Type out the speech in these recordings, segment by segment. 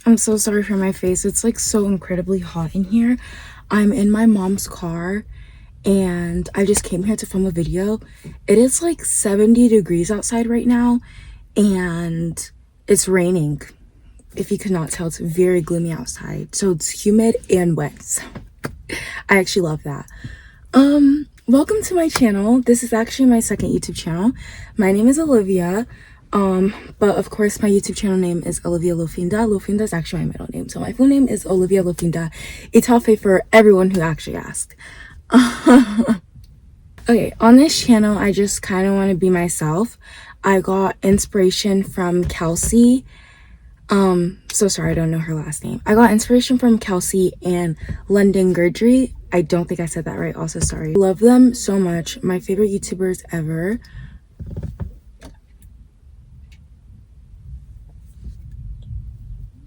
I'm so sorry for my face. It's like so incredibly hot in here. I'm in my mom's car and I just came here to film a video. It is like 70 degrees outside right now and it's raining. If you could not tell, it's very gloomy outside. So it's humid and wet. So I actually love that. Welcome to my channel. This is actually my second YouTube channel. My name is Olivia. But of course my YouTube channel name is Olivia Lofinda. Lofinda is actually my middle name. So my full name is Olivia Lofinda. Itafe for everyone who actually asked. Okay, on this channel, I just kind of want to be myself. I got inspiration from Kelsey. So sorry, I don't know her last name. I got inspiration from Kelsey and London Gurdry. I don't think I said that right. Also, sorry. Love them so much. My favorite YouTubers ever.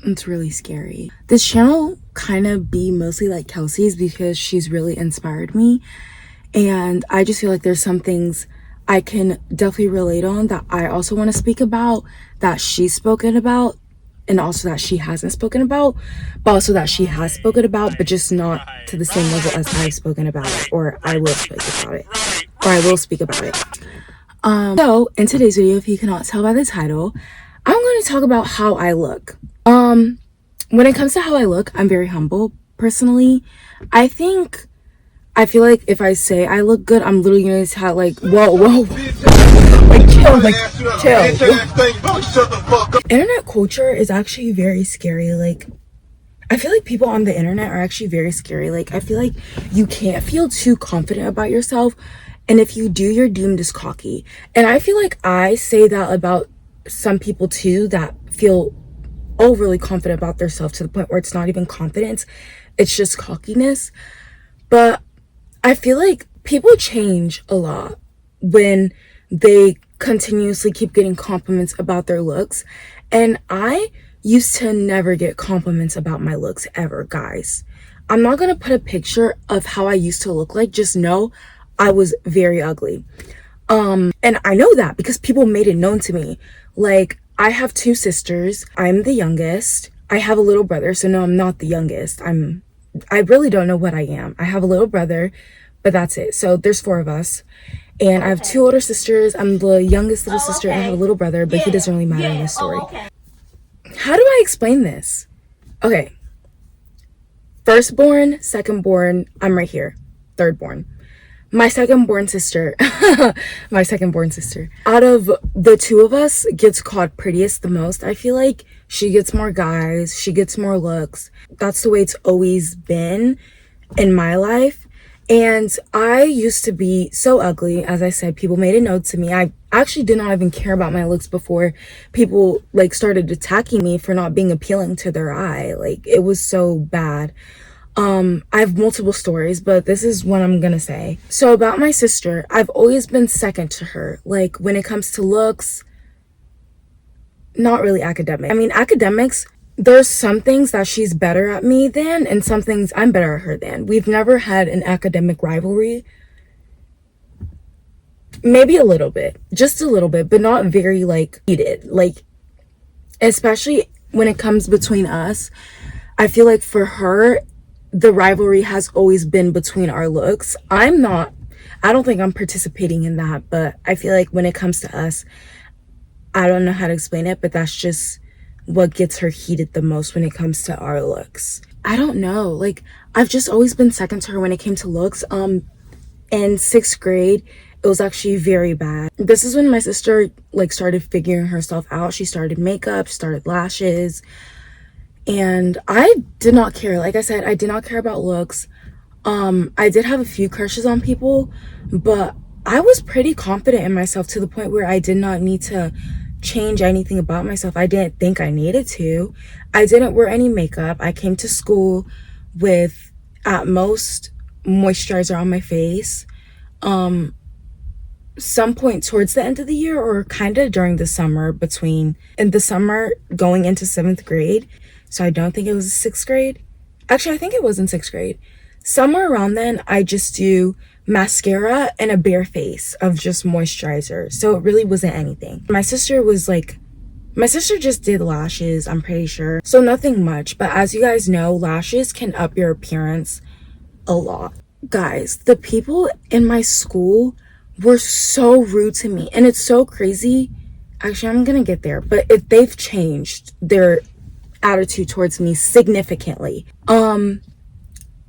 It's really scary. This channel kind of be mostly like Kelsey's because she's really inspired me. And I just feel like there's some things I can definitely relate on that I also want to speak about, that she's spoken about, and also that she hasn't spoken about, but also that she has spoken about, but just not to the same level as I've spoken about it, or I will speak about it, or I will speak about it. So in today's video, if you cannot tell by the title, I'm going to talk about how I look. When it comes to how I look, I'm very humble personally. I feel like if I say I look good, I'm literally gonna tell like, whoa, like chill. Internet culture is actually very scary. Like, I feel like people on the internet are actually very scary. Like, I feel like you can't feel too confident about yourself, and if you do, you're deemed as cocky. And I feel like I say that about some people too that feel overly confident about themselves to the point where it's not even confidence, it's just cockiness. But I feel like people change a lot when they continuously keep getting compliments about their looks. And I used to never get compliments about my looks ever, guys. I'm not going to put a picture of how I used to look like. Just know I was very ugly. And I know that because people made it known to me. Like, I have two sisters. I'm the youngest. I have a little brother. So no, I'm not the youngest. I really don't know what I am. I have a little brother, but that's it. So there's four of us. And I have two older sisters. I'm the youngest little sister, and I have a little brother, but he doesn't really matter in this story. How do I explain this? Okay. Firstborn, secondborn, I'm right here. Thirdborn. My second-born sister, out of the two of us, gets called prettiest the most. I feel like she gets more guys, she gets more looks. That's the way it's always been in my life. And I used to be so ugly. As I said, people made a note to me. I actually did not even care about my looks before people like started attacking me for not being appealing to their eye. Like, it was so bad. I have multiple stories, but this is what I'm gonna say. So about my sister, I've always been second to her. Like, when it comes to looks, not really academic. I mean, academics, there's some things that she's better at me than, and some things I'm better at her than. We've never had an academic rivalry. Maybe a little bit, just a little bit, but not very like heated. Like, especially when it comes between us, I feel like for her, the rivalry has always been between our looks. I don't think I'm participating in that, but I feel like when it comes to us, I don't know how to explain it, but that's just what gets her heated the most when it comes to our looks. I don't know. Like, I've just always been second to her when it came to looks. In sixth grade, it was actually very bad. This is when my sister like started figuring herself out. She started makeup, started lashes. And I did not care. Like I said, I did not care about looks. I did have a few crushes on people, but I was pretty confident in myself to the point where I did not need to change anything about myself. I didn't think I needed to. I didn't wear any makeup. I came to school with, at most, moisturizer on my face. Some point towards the end of the year, or kind of during the summer, in the summer going into 7th grade. So I don't think it was 6th grade. Actually, I think it was in 6th grade. Somewhere around then, I just do mascara and a bare face of just moisturizer. So it really wasn't anything. My sister was like My sister just did lashes, I'm pretty sure. So nothing much, but as you guys know, lashes can up your appearance a lot. Guys, the people in my school were so rude to me, and it's so crazy. Actually, I'm gonna get there, but they've changed their attitude towards me significantly.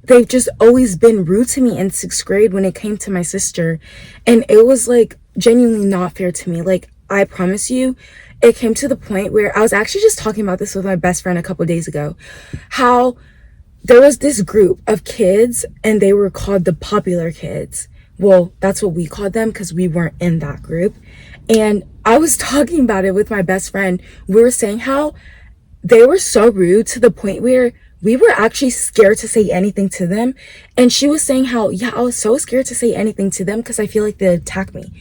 They've just always been rude to me in 6th grade when it came to my sister, and it was like genuinely not fair to me. Like, I promise you, it came to the point where I was actually just talking about this with my best friend a couple days ago, how there was this group of kids and they were called the popular kids. Well, that's what we called them because we weren't in that group. And I was talking about it with my best friend. We were saying how they were so rude to the point where we were actually scared to say anything to them. And she was saying how, yeah, I was so scared to say anything to them because I feel like they'd attack me.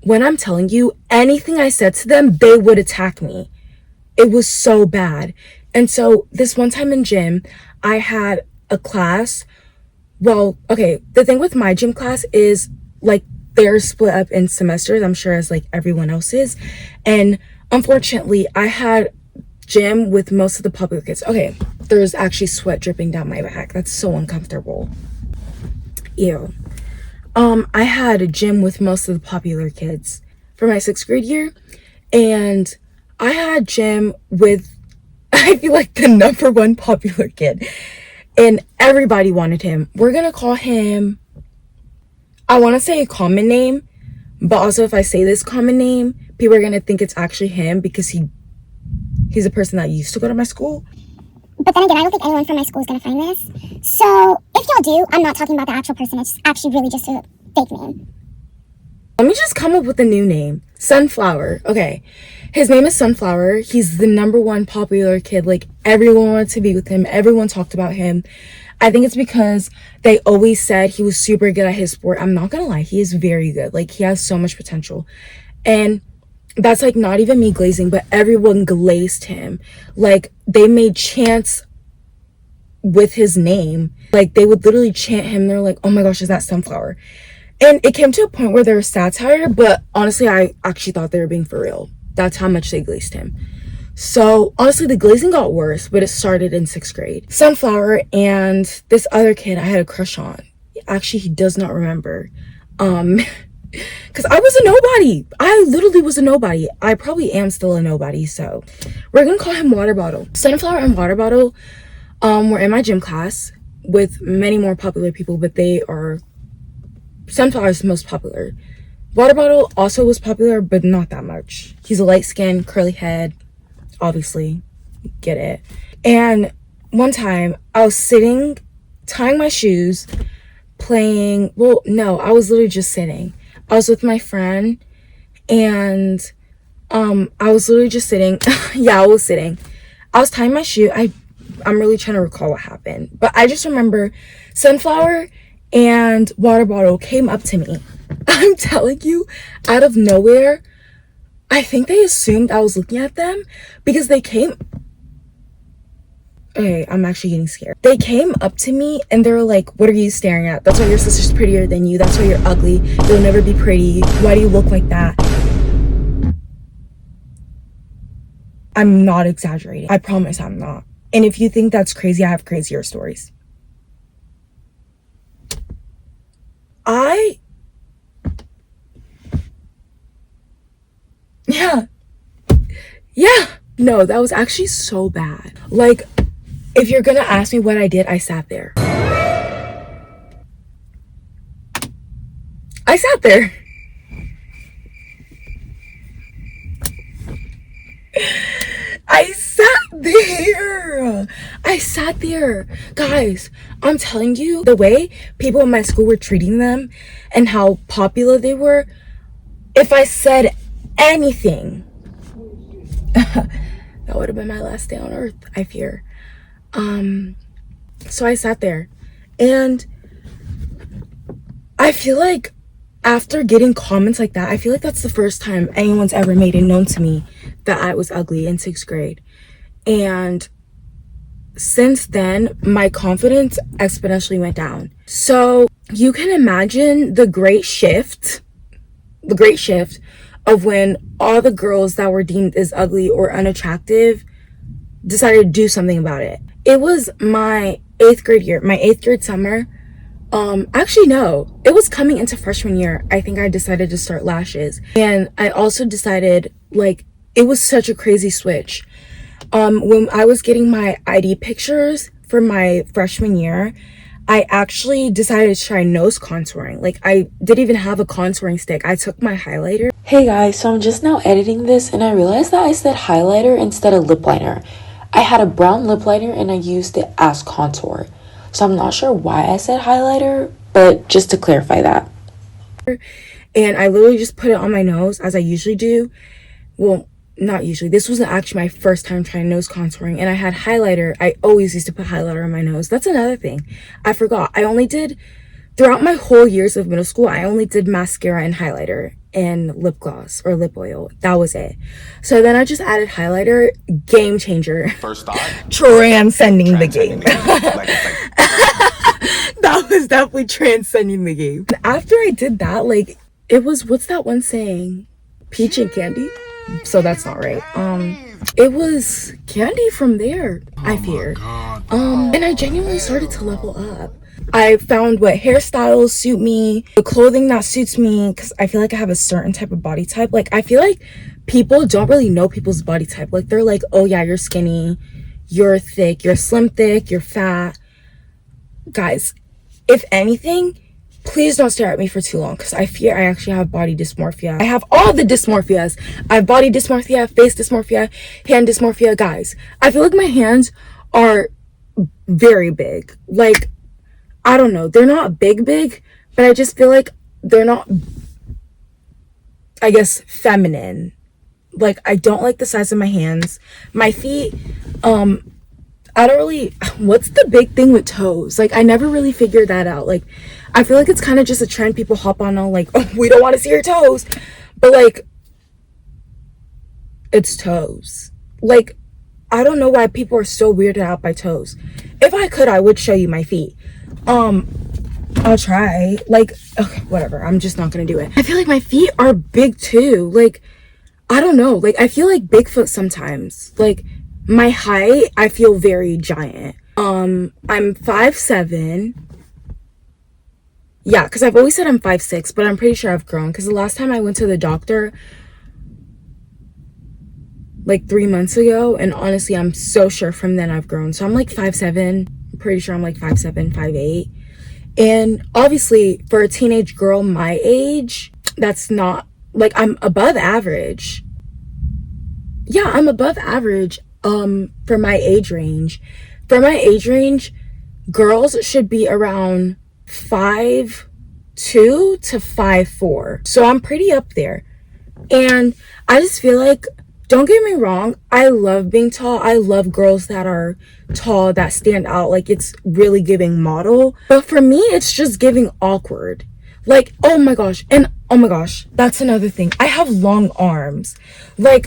When I'm telling you, anything I said to them, they would attack me. It was so bad. And so this one time in gym, I had a class. Well, okay, the thing with my gym class is like they're split up in semesters, I'm sure as like everyone else is. And unfortunately, I had gym with most of the popular kids. Okay, there's actually sweat dripping down my back. That's so uncomfortable. Ew. I had a gym with most of the popular kids for my 6th grade year, and I had gym with, I feel like, the number one popular kid, and everybody wanted him. We're gonna call him, I want to say a common name, but also if I say this common name, people are gonna think it's actually him because he's a person that used to go to my school. But then again, I don't think anyone from my school is going to find this. So, if y'all do, I'm not talking about the actual person. It's actually really just a fake name. Let me just come up with a new name. Sunflower. Okay. His name is Sunflower. He's the number one popular kid. Like, everyone wanted to be with him. Everyone talked about him. I think it's because they always said he was super good at his sport. I'm not gonna lie. He is very good. Like, he has so much potential. And that's like not even me glazing, but everyone glazed him. Like, they made chants with his name. Like, they would literally chant him. They're like, oh my gosh, is that Sunflower? And it came to a point where they were satire, but honestly, I actually thought they were being for real. That's how much they glazed him. So honestly, the glazing got worse, but it started in 6th grade. Sunflower and this other kid I had a crush on. Actually, he does not remember. Because I was a nobody. I literally was a nobody. I probably am still a nobody, so we're gonna call him Water Bottle. Sunflower and Water Bottle were in my gym class with many more popular people, but Sunflower is the most popular. Water Bottle also was popular, but not that much. He's a light skin, curly head, obviously, get it. And one time I was sitting, tying my shoes, playing, well, no, I was literally just sitting. I was with my friend, and I was literally just sitting. Yeah, I was sitting. I was tying my shoe. I'm really trying to recall what happened, but I just remember Sunflower and Water Bottle came up to me. I'm telling you, out of nowhere. I think they assumed I was looking at them because they came. Okay, I'm actually getting scared. They came up to me and they were like, what are you staring at? That's why your sister's prettier than you. That's why you're ugly. You'll never be pretty. Why do you look like that? I'm not exaggerating. I promise I'm not. And if you think that's crazy, I have crazier stories. Yeah. No, that was actually so bad. Like, if you're gonna ask me what I did, I sat there. I sat there. I sat there. Guys, I'm telling you, the way people in my school were treating them and how popular they were, if I said anything, that would have been my last day on earth, I fear. So I sat there, and I feel like after getting comments like that, I feel like that's the first time anyone's ever made it known to me that I was ugly in 6th grade. And since then, my confidence exponentially went down. So you can imagine the great shift of when all the girls that were deemed as ugly or unattractive decided to do something about it. It was my 8th grade year, my 8th grade summer. Actually no, it was coming into freshman year. I think I decided to start lashes. And I also decided, like, it was such a crazy switch. When I was getting my ID pictures for my freshman year, I actually decided to try nose contouring. Like, I didn't even have a contouring stick. I took my highlighter. Hey guys, so I'm just now editing this and I realized that I said highlighter instead of lip liner. I had a brown lip liner and I used it as contour. So I'm not sure why I said highlighter, but just to clarify that. And I literally just put it on my nose as I usually do. Well, not usually. This wasn't actually my first time trying nose contouring. And I had highlighter. I always used to put highlighter on my nose. That's another thing. I forgot. Throughout my whole years of middle school, I only did mascara and highlighter and lip gloss or lip oil. That was it. So then I just added highlighter. Game changer. First thought. Transcending the game. That was definitely transcending the game. After I did that, like, it was, what's that one saying? Peach and candy? So that's not right. It was candy from there, I fear. And I genuinely started to level up. I found what hairstyles suit me, the clothing that suits me, because I feel like I have a certain type of body type. Like, I feel like people don't really know people's body type. Like, they're like, oh yeah, you're skinny, you're thick, you're slim thick, you're fat. Guys, if anything, please don't stare at me for too long, because I fear I actually have body dysmorphia. I have all the dysmorphias. I have body dysmorphia, face dysmorphia, hand dysmorphia. Guys, I feel like my hands are very big. Like, I don't know. They're not big, but I just feel like they're not, I guess, feminine. Like, I don't like the size of my hands. My feet, I don't really, what's the big thing with toes? Like, I never really figured that out. Like, I feel like it's kind of just a trend people hop on, all like, oh, we don't want to see your toes. But, like, it's toes. Like, I don't know why people are so weirded out by toes. If I could, I would show you my feet. I'll try. Like, okay, whatever. I'm just not gonna do it. I feel like my feet are big too. Like, I don't know. Like, I feel like Bigfoot sometimes. Like, my height, I feel very giant. I'm 5'7". Yeah, because I've always said I'm 5'6", but I'm pretty sure I've grown. Because the last time I went to the doctor, like 3 months ago, and honestly, I'm so sure from then I've grown. So I'm like 5'7". I'm pretty sure I'm like 5'7", 5'8". And obviously, for a teenage girl my age, that's not, like, I'm above average. Yeah, I'm above average. For my age range. For my age range, girls should be around 5'2" to 5'4". So I'm pretty up there. And I just feel like, don't get me wrong, I love being tall. I love girls that are tall, that stand out. Like, it's really giving model. But for me, it's just giving awkward. Like, oh my gosh. And oh my gosh, that's another thing. I have long arms. Like,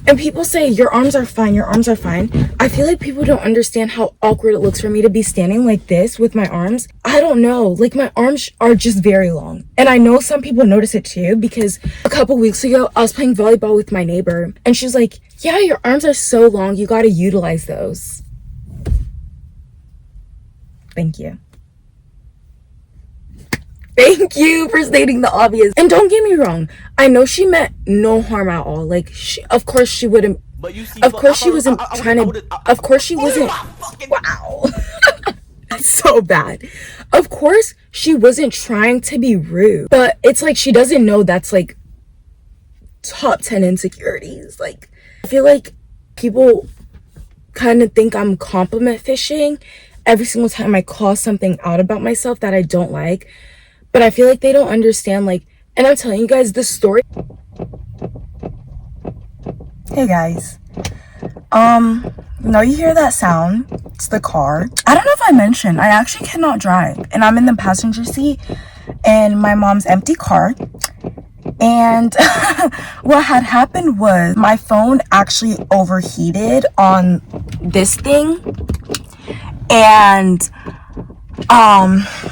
and people say, your arms are fine, your arms are fine. I feel like people don't understand how awkward it looks for me to be standing like this with my arms. I don't know. Like, my arms are just very long. And I know some people notice it too, because a couple weeks ago, I was playing volleyball with my neighbor. And she's like, yeah, your arms are so long. You got to utilize those. Thank you. Thank you for stating the obvious. And don't get me wrong, I know she meant no harm at all. Like, of course she wouldn't. Of course she wasn't trying to. Of course she wasn't. Wow. That's so bad. Of course she wasn't trying to be rude. But it's like she doesn't know that's like top 10 insecurities. Like, I feel like people kind of think I'm compliment fishing every single time I call something out about myself that I don't like. But I feel like they don't understand, like, and I'm telling you guys this story. Hey guys. Now you hear that sound? It's the car. I don't know if I mentioned, I actually cannot drive. And I'm in the passenger seat in my mom's empty car. And what had happened was my phone actually overheated on this thing. And, oh,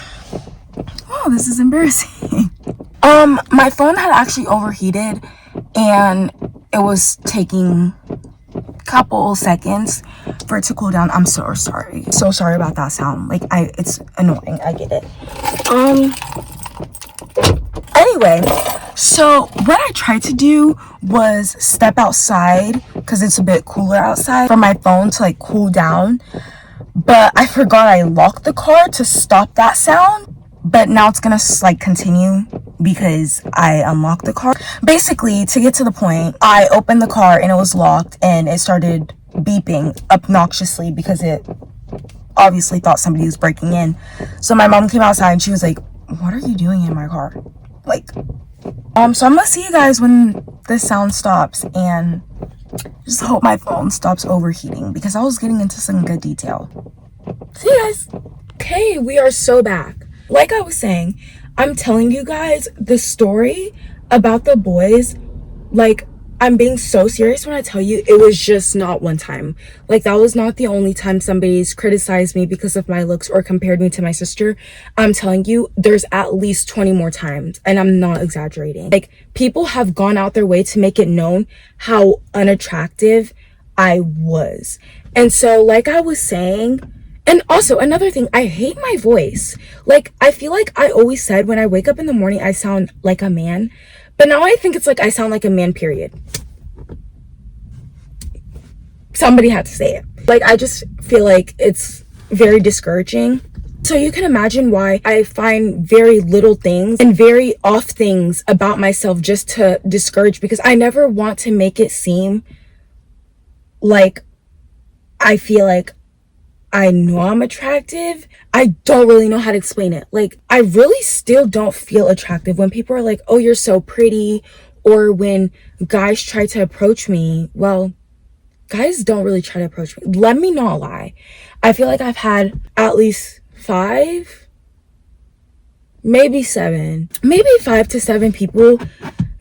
this is embarrassing. My phone had actually overheated and it was taking couple seconds for it to cool down. I'm so sorry about that sound. Like, it's annoying, I get it. Anyway, so what I tried to do was step outside because it's a bit cooler outside for my phone to like cool down, but I forgot I locked the car to stop that sound. But now it's gonna like continue because I unlocked the car. Basically, to get to the point, I opened the car and it was locked and it started beeping obnoxiously because it obviously thought somebody was breaking in. So my mom came outside and she was like, "What are you doing in my car?" Like, so I'm gonna see you guys when this sound stops, and just hope my phone stops overheating because I was getting into some good detail. See you guys. Okay, we are so back. Like I was saying, I'm telling you guys the story about the boys. Like, I'm being so serious when I tell you it was just not one time. Like, that was not the only time somebody's criticized me because of my looks or compared me to my sister. I'm telling you, there's at least 20 more times, and I'm not exaggerating. Like, people have gone out their way to make it known how unattractive I was. And so, like I was saying, and also another thing, I hate my voice. Like, I feel like I always said when I wake up in the morning, I sound like a man. But now I think it's like I sound like a man, period. Somebody had to say it. Like, I just feel like it's very discouraging. So you can imagine why I find very little things and very off things about myself just to discourage, because I never want to make it seem like I feel like I know I'm attractive. I don't really know how to explain it. Like, I really still don't feel attractive when people are like, "Oh, you're so pretty," or when guys try to approach me. Well, guys don't really try to approach me. Let me not lie. I feel like I've had at least 5, maybe 7, maybe 5 to 7 people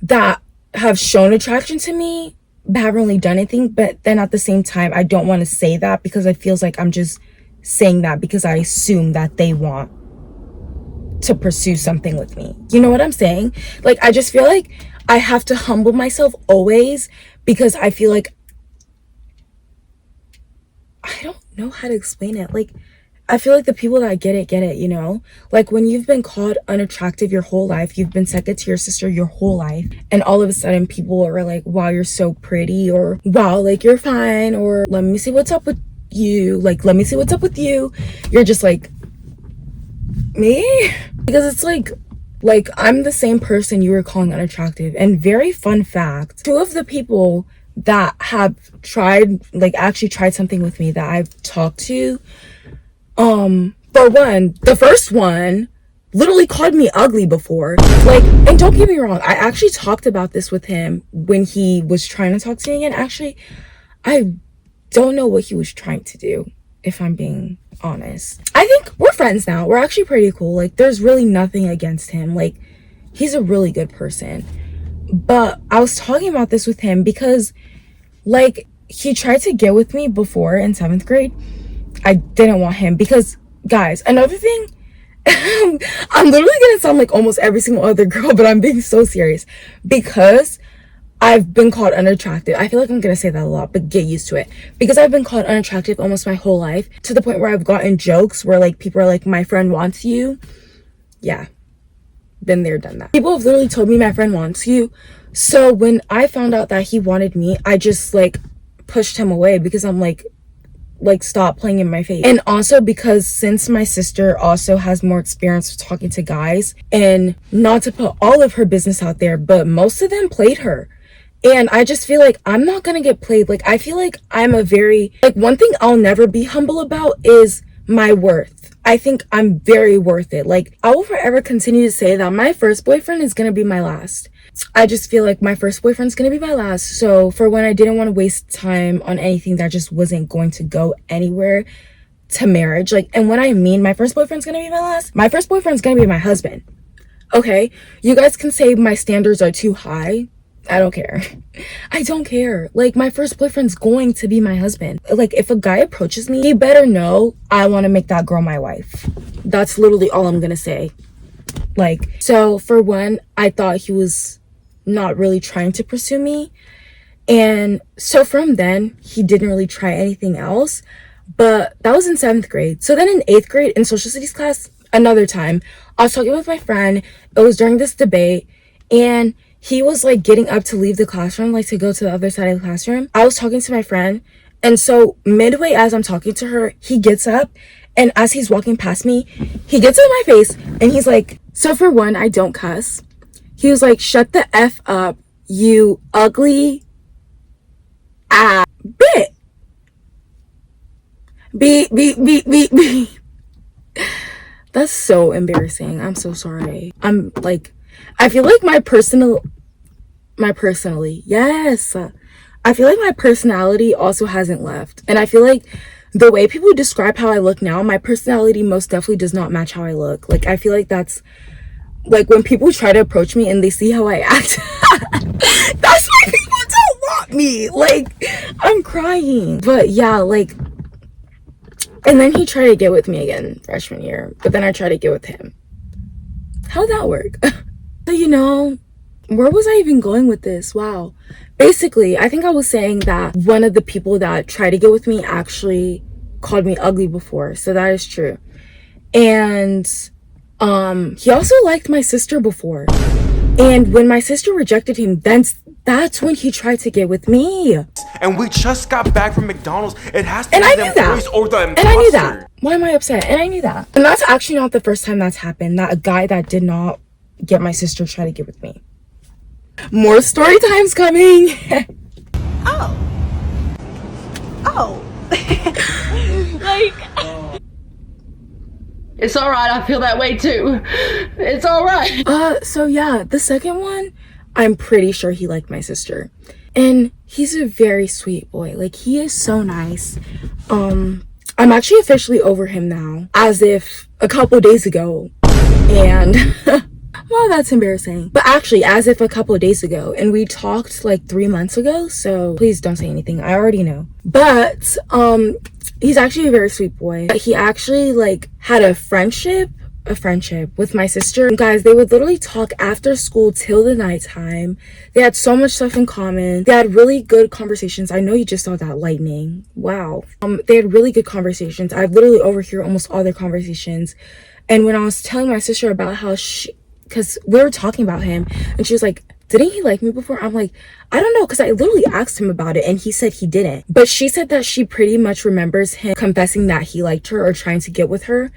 that have shown attraction to me, but haven't really done anything. But then at the same time, I don't want to say that because it feels like I'm just saying that because I assume that they want to pursue something with me. You know what I'm saying? Like, I just feel like I have to humble myself always because I feel like I don't know how to explain it. Like, I feel like the people that get it, you know? Like, when you've been called unattractive your whole life, you've been second to your sister your whole life, and all of a sudden people are like, "Wow, you're so pretty," or "Wow, like, you're fine," or "Let me see what's up with you," like, "Let me see what's up with you." You're just like, me? Because it's like I'm the same person you were calling unattractive. And very fun fact, 2 of the people that have actually tried something with me that I've talked to, for one, the first one literally called me ugly before. Like, and don't get me wrong, I actually talked about this with him when he was trying to talk to me again. Actually, I don't know what he was trying to do, if I'm being honest. I think we're friends now. We're actually pretty cool. Like, there's really nothing against him. Like, he's a really good person. But I was talking about this with him because, like, he tried to get with me before in 7th grade. I didn't want him because, guys, another thing, I'm literally gonna sound like almost every single other girl, but I'm being so serious because I've been called unattractive. I feel like I'm gonna say that a lot, but get used to it. Because I've been called unattractive almost my whole life, to the point where I've gotten jokes where, like, people are like, "My friend wants you." Yeah, been there, done that. People have literally told me my friend wants you. So when I found out that he wanted me, I just, like, pushed him away because I'm like, stop playing in my face. And also because since my sister also has more experience with talking to guys, and not to put all of her business out there, but most of them played her. And I just feel like I'm not gonna get played. Like, I feel like I'm a very, like, one thing I'll never be humble about is my worth. I think I'm very worth it. Like, I will forever continue to say that my first boyfriend is gonna be my last. I just feel like my first boyfriend's gonna be my last. So for when I didn't want to waste time on anything that just wasn't going to go anywhere to marriage. Like, and when I mean my first boyfriend's gonna be my last, my first boyfriend's gonna be my husband. Okay? You guys can say my standards are too high. I don't care. I don't care. Like, my first boyfriend's going to be my husband. Like, if a guy approaches me, he better know I want to make that girl my wife. That's literally all I'm gonna say. Like, so for one, I thought he was not really trying to pursue me. And so from then, he didn't really try anything else. But that was in 7th grade. So then in 8th grade, in social studies class, another time, I was talking with my friend. It was during this debate, and he was like getting up to leave the classroom, like to go to the other side of the classroom. I was talking to my friend, and so midway as I'm talking to her, he gets up, and as he's walking past me, he gets in my face, and he's like, so for one, I don't cuss. He was like, shut the F up, you ugly ass bitch. Beep. That's so embarrassing. I'm so sorry. I'm like, I feel like yes. I feel like my personality also hasn't left. And I feel like the way people describe how I look now, my personality most definitely does not match how I look. Like, I feel like that's, like, when people try to approach me and they see how I act, that's why people don't want me. Like, I'm crying. But yeah, like, and then he tried to get with me again freshman year, but then I tried to get with him. How'd that work? So, you know, where was I even going with this? Wow. Basically, I think I was saying that one of the people that tried to get with me actually called me ugly before. So that is true. And he also liked my sister before. And when my sister rejected him, then that's when he tried to get with me. And we just got back from McDonald's. It has to And be I the knew that. employees or the imposter. And I knew that. Why am I upset? And I knew that. And that's actually not the first time that's happened. That a guy that did not get my sister tried to get with me. More story times coming. It's alright, I feel that way too. It's alright. So yeah, the second one, I'm pretty sure he liked my sister. And he's a very sweet boy. Like, he is so nice. I'm actually officially over him now, as if a couple days ago. And well, that's embarrassing. But actually, as if a couple of days ago, and we talked like 3 months ago, so please don't say anything. I already know. But he's actually a very sweet boy. He actually like had a friendship with my sister. Guys, they would literally talk after school till the nighttime. They had so much stuff in common. They had really good conversations. I know you just saw that lightning. Wow. They had really good conversations. I literally overhear almost all their conversations. And when I was telling my sister about how because we were talking about him, and she was like, didn't he like me before? I'm like, I don't know, because I literally asked him about it and he said he didn't. But she said that she pretty much remembers him confessing that he liked her or trying to get with her.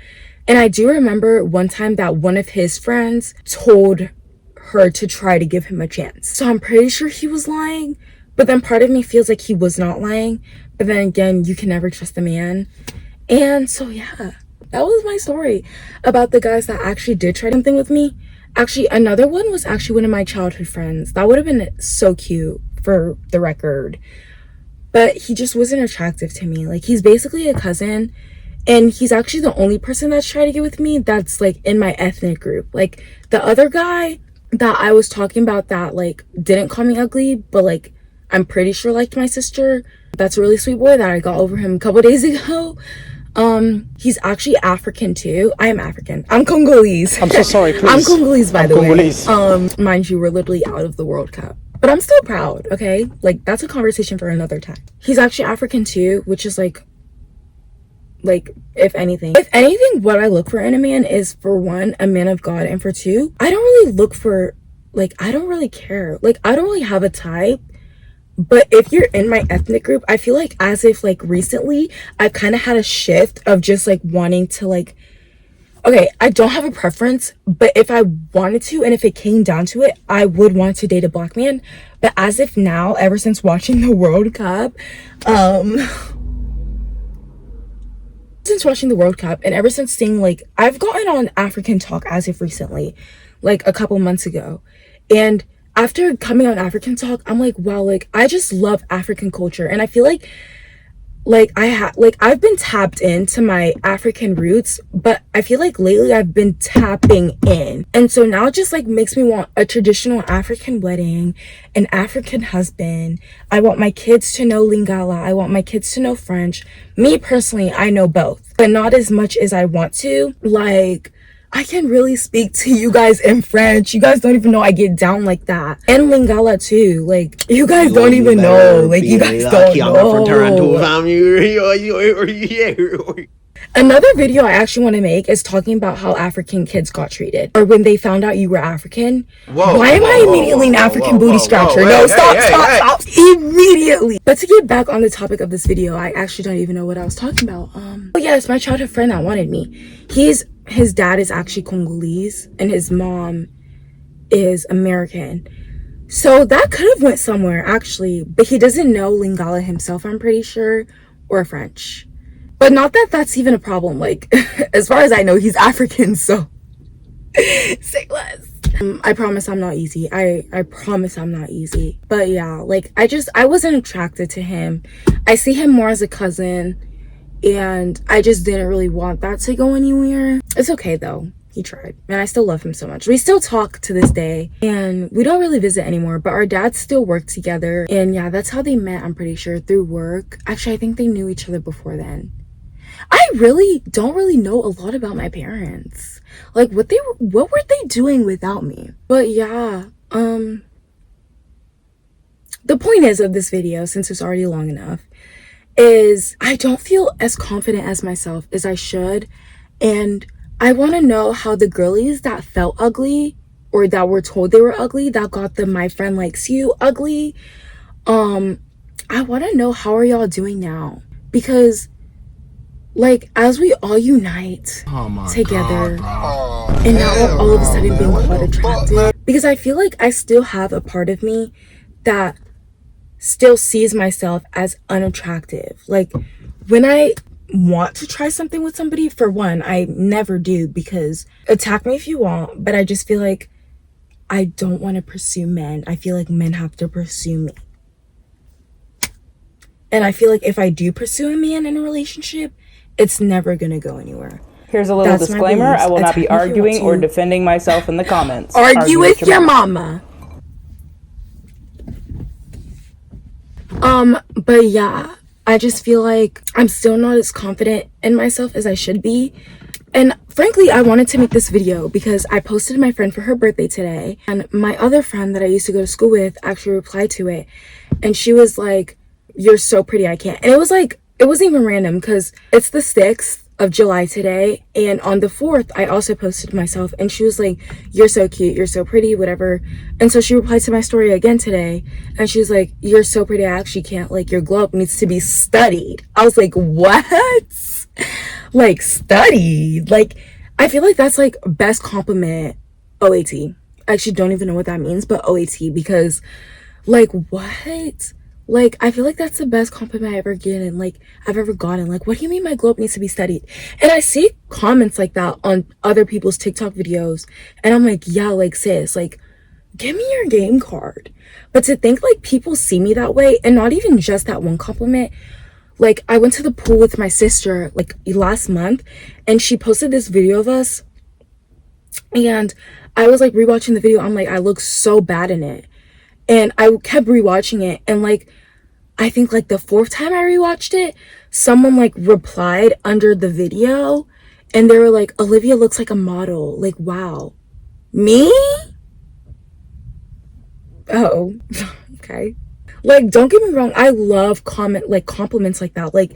And I do remember one time that one of his friends told her to try to give him a chance. So I'm pretty sure he was lying, but then part of me feels like he was not lying. But then again, you can never trust a man. And so yeah, that was my story about the guys that actually did try something with me. Actually, another one was actually one of my childhood friends. That would have been so cute, for the record. But he just wasn't attractive to me. Like, he's basically a cousin. And he's actually the only person that's trying to get with me that's, like, in my ethnic group. Like, the other guy that I was talking about that, like, didn't call me ugly, but, like, I'm pretty sure liked my sister. That's a really sweet boy that I got over him a couple days ago. He's actually African, too. I am African. I'm Congolese. I'm so sorry, please. I'm Congolese, by the Congolese. way. Mind you, we're literally out of the World Cup. But I'm still proud, okay? Like, that's a conversation for another time. He's actually African, too, which is, like, if anything, what I look for in a man is, for one, a man of God, and for two, I don't really look for, like, I don't really care. Like, I don't really have a type. But if you're in my ethnic group, I feel like as if, like, recently I've kind of had a shift of just, like, wanting to, like, okay, I don't have a preference, but if I wanted to, and if it came down to it, I would want to date a black man. But as if now, ever since watching the World Cup, and ever since seeing, like, I've gotten on African Talk as if recently, like a couple months ago, and after coming on African Talk, I'm like, wow, like, I just love African culture. And I feel like I've been tapped into my African roots, but I feel like lately I've been tapping in. And so now it just, like, makes me want a traditional African wedding, an African husband. I want my kids to know Lingala. I want my kids to know French. Me personally, I know both, but not as much as I want to. Like, I can really speak to you guys in French. You guys don't even know I get down like that. And Lingala too. Like, you guys don't even know. Like, you guys don't know. Another video I actually want to make is talking about how African kids got treated, or when they found out you were African. Why am I immediately an African booty scratcher? No, stop, immediately. But to get back on the topic of this video, I actually don't even know what I was talking about. Oh yeah, it's my childhood friend that wanted me. His dad is actually Congolese and his mom is American. So that could have went somewhere actually, but he doesn't know Lingala himself, I'm pretty sure, or French. But not that that's even a problem. Like, as far as I know, he's African, so say less. I promise I'm not easy. I promise I'm not easy. But yeah, like, I wasn't attracted to him. I see him more as a cousin, and I just didn't really want that to go anywhere. It's okay though. He tried, and I still love him so much. We still talk to this day, and we don't really visit anymore, but our dads still work together. And yeah, that's how they met, I'm pretty sure, through work. Actually, I think they knew each other before then. I really don't really know a lot about my parents. Like, what were they doing without me? But yeah, the point is of this video, since it's already long enough, is I don't feel as confident as myself as I should. And I want to know how the girlies that felt ugly, or that were told they were ugly, that got the "my friend likes you" ugly, I want to know, how are y'all doing now? Because, like, as we all unite together, and now we're all of a sudden being called attractive, because I feel like I still have a part of me that still sees myself as unattractive. Like, when I want to try something with somebody, for one, I never do, because attack me if you want, but I just feel like I don't want to pursue men. I feel like men have to pursue me. And I feel like if I do pursue a man in a relationship, it's never gonna go anywhere. Here's a little disclaimer. I will not be arguing or defending myself in the comments. Argue with your mama. But yeah, I just feel like I'm still not as confident in myself as I should be. And frankly, I wanted to make this video because I posted my friend for her birthday today, and my other friend that I used to go to school with actually replied to it, and she was like, "You're so pretty, I can't." And it was like, it wasn't even random, because it's the 6th of July today, and on the 4th I also posted myself, and she was like, "You're so cute, you're so pretty, whatever." And so she replied to my story again today, and she was like, "You're so pretty, I actually can't, like, your glow up needs to be studied." I was like, what? Like, studied? Like, I feel like that's like best compliment. OAT. I actually don't even know what that means, but OAT, because like, what? Like, I feel like that's the best compliment I've ever gotten. Like, what do you mean my glow up needs to be studied? And I see comments like that on other people's TikTok videos, and I'm like, yeah, like, sis, like, give me your game card. But to think like people see me that way, and not even just that one compliment. Like, I went to the pool with my sister like last month, and she posted this video of us, and I was like rewatching the video. I'm like, I look so bad in it. And I kept rewatching it, and like, I think like the 4th time I rewatched it, someone like replied under the video, and they were like, "Olivia looks like a model." Like, wow. Me? Oh, okay. Like, don't get me wrong, I love compliments like that. Like,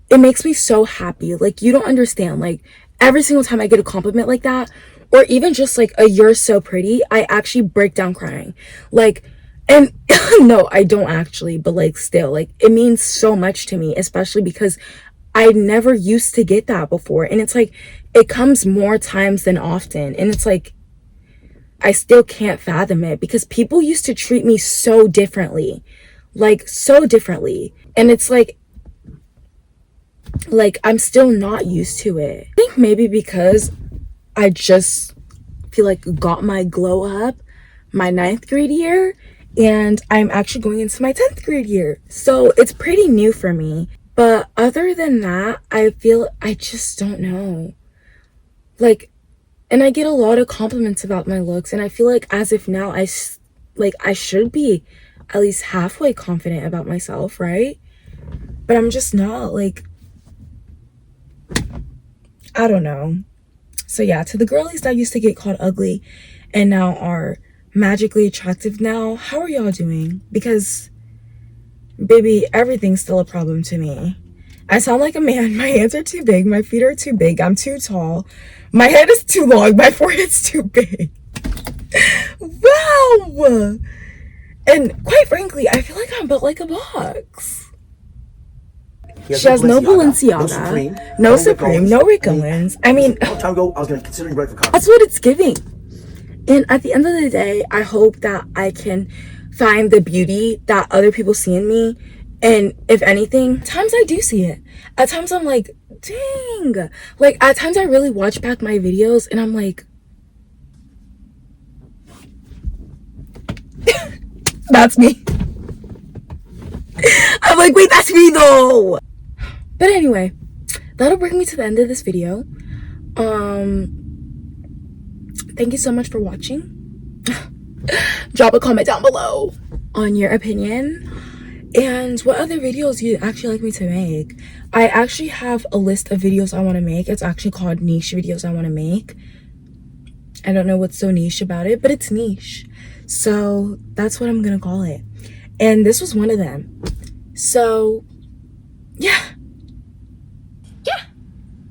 it makes me so happy. Like, you don't understand. Like, every single time I get a compliment like that, or even just like a "you're so pretty," I actually break down crying. Like, and no, I don't actually, but like, still, like, it means so much to me, especially because I never used to get that before. And it's like, it comes more times than often. And it's like, I still can't fathom it, because people used to treat me so differently. Like, so differently. And it's like, I'm still not used to it. I think maybe because I just feel like got my glow up my 9th grade year, and I'm actually going into my 10th grade year. So it's pretty new for me. But other than that, I just don't know. Like, and I get a lot of compliments about my looks, and I feel like as if now I should be at least halfway confident about myself, right? But I'm just not. Like, I don't know. So yeah, to the girlies that used to get called ugly and now are magically attractive now, how are y'all doing? Because baby, everything's still a problem to me. I sound like a man. My hands are too big, my feet are too big, I'm too tall, my head is too long, my forehead's too big. Wow. And quite frankly, I feel like I'm built like a box. She has no Balenciaga, no Supreme, no Rick Owens. I mean, a long time ago, I was gonna consider you right for college. that's what it's giving. And at the end of the day, I hope that I can find the beauty that other people see in me. And if anything, at times I do see it. At times I'm like, dang. Like, at times I really watch back my videos and I'm like, that's me. I'm like, wait, that's me though. But anyway, that'll bring me to the end of this video. Thank you so much for watching. Drop a comment down below on your opinion and what other videos you'd actually like me to make. I actually have a list of videos I want to make. It's actually called niche videos I want to make. I don't know what's so niche about it, but it's niche. So that's what I'm gonna call it. And this was one of them. So yeah.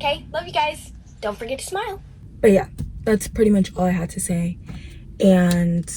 Okay, love you guys. Don't forget to smile. But yeah, that's pretty much all I had to say. And